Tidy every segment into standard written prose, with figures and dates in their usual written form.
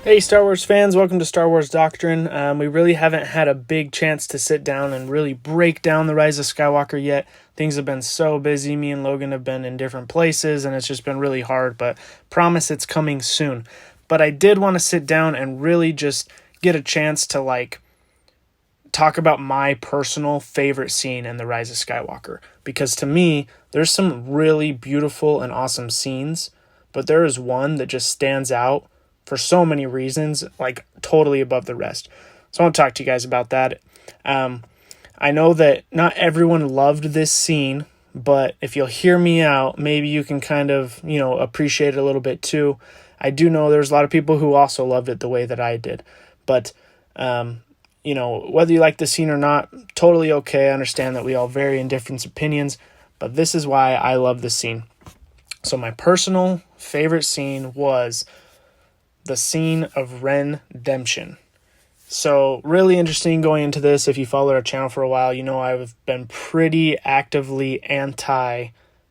Hey Star Wars fans, welcome to Star Wars Doctrine. We really haven't had a big chance to sit down and really break down the Rise of Skywalker yet. Things have been so busy. Me and Logan have been in different places and it's just been really hard, but promise it's coming soon. But I did want to sit down and really just get a chance to talk about my personal favorite scene in the Rise of Skywalker. Because to me, there's some really beautiful and awesome scenes, but there is one that just stands out for so many reasons, totally above the rest. So I want to talk to you guys about that. I know that not everyone loved this scene, but if you'll hear me out, maybe you can kind of, appreciate it a little bit too. I do know there's a lot of people who also loved it the way that I did. But, whether you like the scene or not, totally okay. I understand that we all vary in different opinions, but this is why I love this scene. So my personal favorite scene was the scene of redemption. So really interesting going into this. If you followed our channel for a while, you know I've been pretty actively anti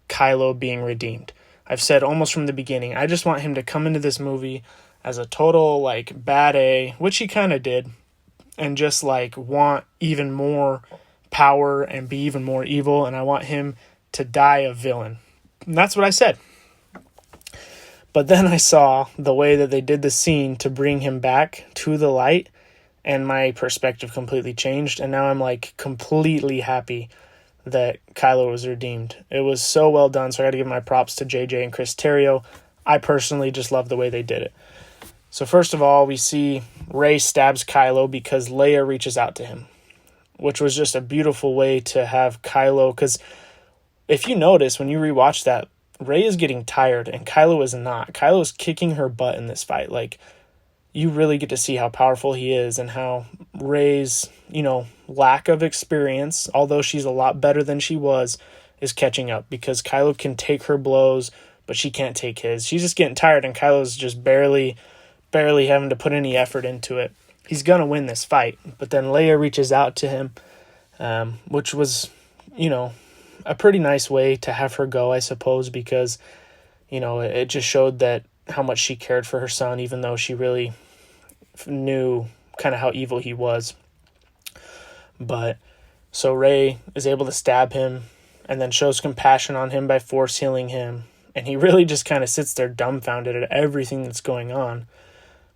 Kylo being redeemed. I've said almost from the beginning, I just want him to come into this movie as a total bad A, which he kind of did, and just want even more power and be even more evil, and I want him to die a villain. And that's what I said. But then I saw the way that they did the scene to bring him back to the light, and my perspective completely changed. And now I'm completely happy that Kylo was redeemed. It was so well done. So I got to give my props to JJ and Chris Terrio. I personally just love the way they did it. So first of all, we see Rey stabs Kylo because Leia reaches out to him, which was just a beautiful way to have Kylo. Because if you notice, when you rewatch that, Rey is getting tired and Kylo is not. Kylo is kicking her butt in this fight. You really get to see how powerful he is and how Rey's, lack of experience, although she's a lot better than she was, is catching up because Kylo can take her blows, but she can't take his. She's just getting tired and Kylo's just barely having to put any effort into it. He's going to win this fight. But then Leia reaches out to him, which was, a pretty nice way to have her go, I suppose, because, it just showed that how much she cared for her son, even though she really knew kind of how evil he was. But so Rey is able to stab him and then shows compassion on him by force healing him. And he really just kind of sits there dumbfounded at everything that's going on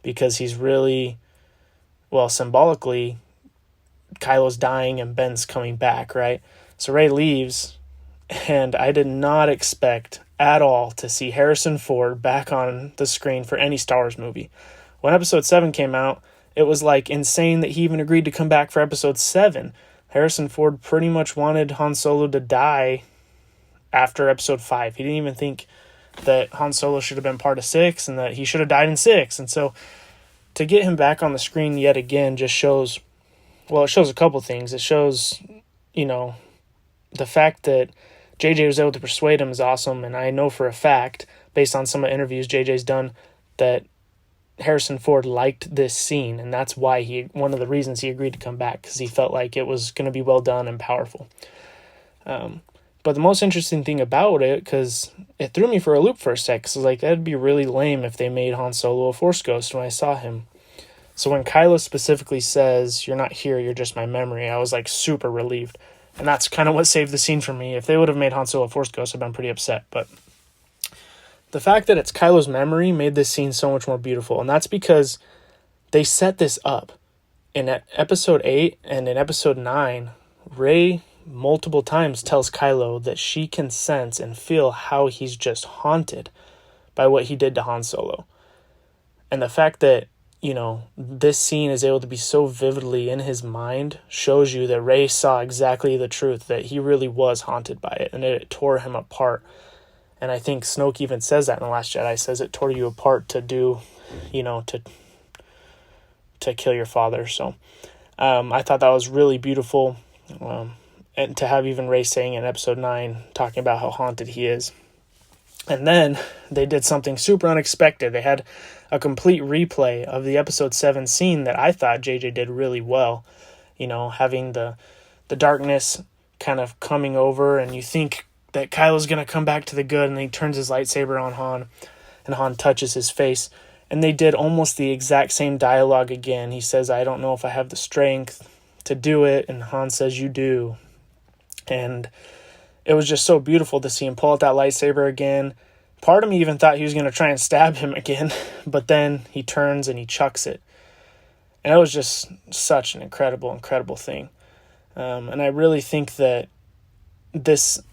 because he's really, symbolically, Kylo's dying and Ben's coming back, right? So Rey leaves, and I did not expect at all to see Harrison Ford back on the screen for any Star Wars movie. When Episode 7 came out, it was insane that he even agreed to come back for Episode 7. Harrison Ford pretty much wanted Han Solo to die after Episode 5. He didn't even think that Han Solo should have been part of 6 and that he should have died in 6. And so to get him back on the screen yet again just shows, it shows a couple things. It shows, the fact that JJ was able to persuade him is awesome, and I know for a fact, based on some of the interviews JJ's done, that Harrison Ford liked this scene, and that's why one of the reasons he agreed to come back, because he felt like it was going to be well done and powerful. But the most interesting thing about it, because it threw me for a loop for a sec, because that'd be really lame if they made Han Solo a Force ghost when I saw him. So when Kylo specifically says, "You're not here, you're just my memory," I was super relieved. And that's kind of what saved the scene for me. If they would have made Han Solo a Force ghost, I'd been pretty upset. But the fact that it's Kylo's memory made this scene so much more beautiful. And that's because they set this up. In Episode 8 and in Episode 9, Rey multiple times tells Kylo that she can sense and feel how he's just haunted by what he did to Han Solo. And the fact that this scene is able to be so vividly in his mind shows you that Rey saw exactly the truth, that he really was haunted by it, and it tore him apart. And I think Snoke even says that in The Last Jedi, says it tore you apart to do, to kill your father. So I thought that was really beautiful. And to have even Rey saying in Episode 9, talking about how haunted he is. And then they did something super unexpected. They had a complete replay of the Episode 7 scene that I thought JJ did really well. Having the darkness kind of coming over, and you think that Kylo's going to come back to the good, and he turns his lightsaber on Han, and Han touches his face. And they did almost the exact same dialogue again. He says, I don't know if I have the strength to do it. And Han says, you do. And it was just so beautiful to see him pull out that lightsaber again. Part of me even thought he was going to try and stab him again, but then he turns and he chucks it. And it was just such an incredible, incredible thing. And I really think that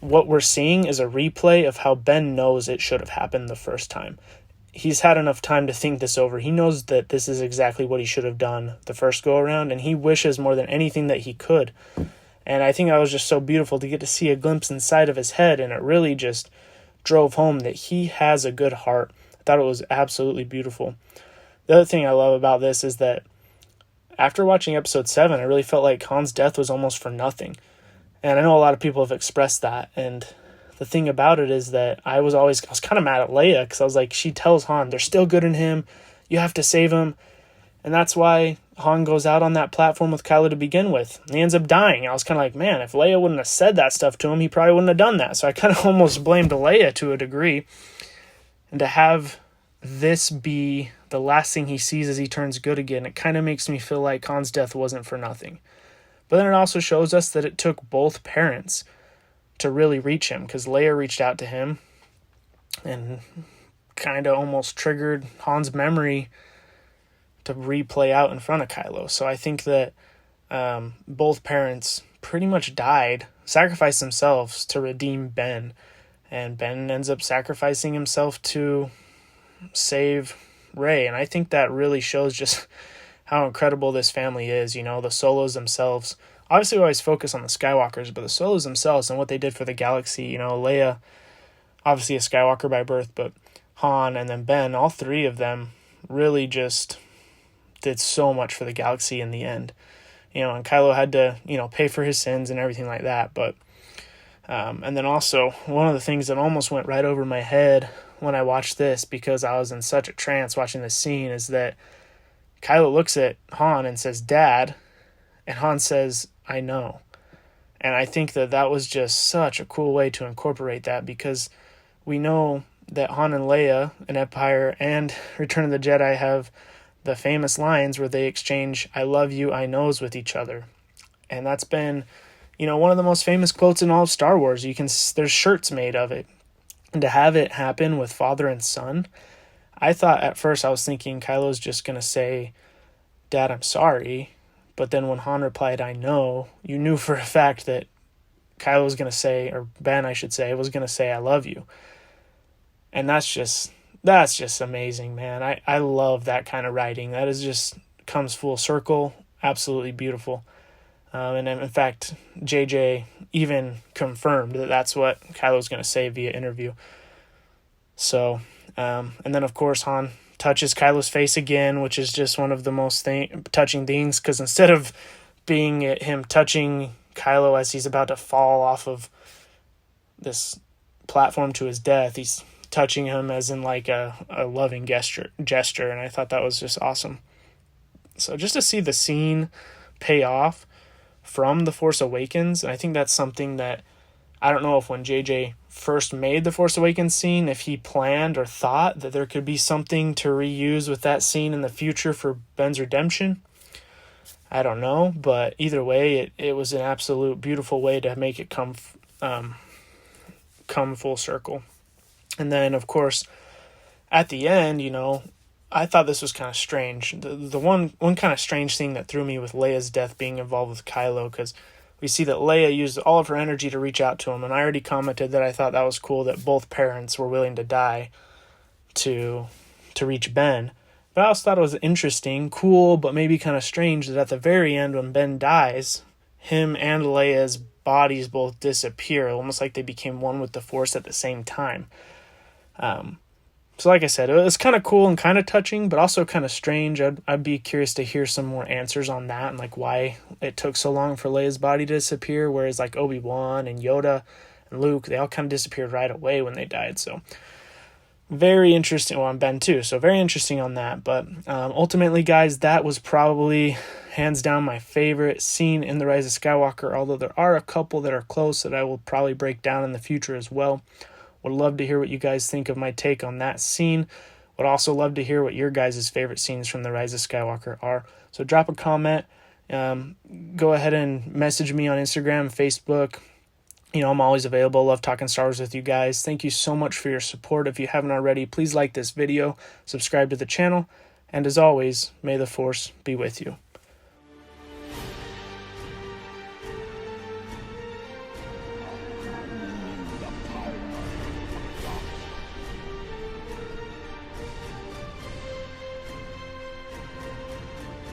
what we're seeing is a replay of how Ben knows it should have happened the first time. He's had enough time to think this over. He knows that this is exactly what he should have done the first go around, and he wishes more than anything that he could. And I think that was just so beautiful to get to see a glimpse inside of his head, and it really just drove home that he has a good heart. I thought it was absolutely beautiful. The other thing I love about this is that after watching episode 7, I really felt like Han's death was almost for nothing. And I know a lot of people have expressed that, and the thing about it is that I was kind of mad at Leia, because I was like, she tells Han, there's still good in him, you have to save him. And that's why Han goes out on that platform with Kylo to begin with. And he ends up dying. I was kind of like, man, if Leia wouldn't have said that stuff to him, he probably wouldn't have done that. So I kind of almost blamed Leia to a degree. And to have this be the last thing he sees as he turns good again, it kind of makes me feel like Han's death wasn't for nothing. But then it also shows us that it took both parents to really reach him, because Leia reached out to him and kind of almost triggered Han's memory to replay out in front of Kylo. So I think that both parents pretty much sacrificed themselves to redeem Ben. And Ben ends up sacrificing himself to save Rey. And I think that really shows just how incredible this family is. You know, the Solos themselves. Obviously, we always focus on the Skywalkers, but the Solos themselves and what they did for the galaxy. You know, Leia, obviously a Skywalker by birth, but Han and then Ben, all three of them really just did so much for the galaxy in the end. You know, and Kylo had to, pay for his sins and everything like that. But, and then also, one of the things that almost went right over my head when I watched this, because I was in such a trance watching this scene, is that Kylo looks at Han and says, Dad, and Han says, I know. And I think that was just such a cool way to incorporate that, because we know that Han and Leia in Empire and Return of the Jedi have the famous lines where they exchange I love you, I knows with each other. And that's been, one of the most famous quotes in all of Star Wars. There's shirts made of it. And to have it happen with father and son, I thought at first, I was thinking Kylo's just going to say, Dad, I'm sorry. But then when Han replied, I know, you knew for a fact that Kylo was going to say, or Ben, I should say, was going to say, I love you. And that's just amazing, man. I love that kind of writing. That is just comes full circle. Absolutely beautiful. And in fact, JJ even confirmed that that's what Kylo's going to say via interview. So, and then of course Han touches Kylo's face again, which is just one of the most touching things, because instead of being him touching Kylo as he's about to fall off of this platform to his death, he's touching him as in like a loving gesture, and I thought that was just awesome. So just to see the scene pay off from The Force Awakens, and I think that's something that I don't know if when JJ first made the Force Awakens scene, if he planned or thought that there could be something to reuse with that scene in the future for Ben's redemption. I don't know, but either way, it was an absolute beautiful way to make it come full circle. And then, of course, at the end, I thought this was kind of strange. The one kind of strange thing that threw me with Leia's death being involved with Kylo, because we see that Leia used all of her energy to reach out to him, and I already commented that I thought that was cool that both parents were willing to die to reach Ben. But I also thought it was interesting, cool, but maybe kind of strange that at the very end when Ben dies, him and Leia's bodies both disappear, almost like they became one with the Force at the same time. So like I said, it was kind of cool and kind of touching, but also kind of strange. I'd be curious to hear some more answers on that and like why it took so long for Leia's body to disappear, whereas like Obi-Wan and Yoda and Luke, they all kind of disappeared right away when they died. So very interesting. Well, and Ben too. So very interesting on that. But ultimately, guys, that was probably hands down my favorite scene in The Rise of Skywalker, although there are a couple that are close that I will probably break down in the future as well. Would love to hear what you guys think of my take on that scene. Would also love to hear what your guys' favorite scenes from the Rise of Skywalker are. So drop a comment. Go ahead and message me on Instagram, Facebook. I'm always available. Love talking Star Wars with you guys. Thank you so much for your support. If you haven't already, please like this video, subscribe to the channel, and as always, may the Force be with you.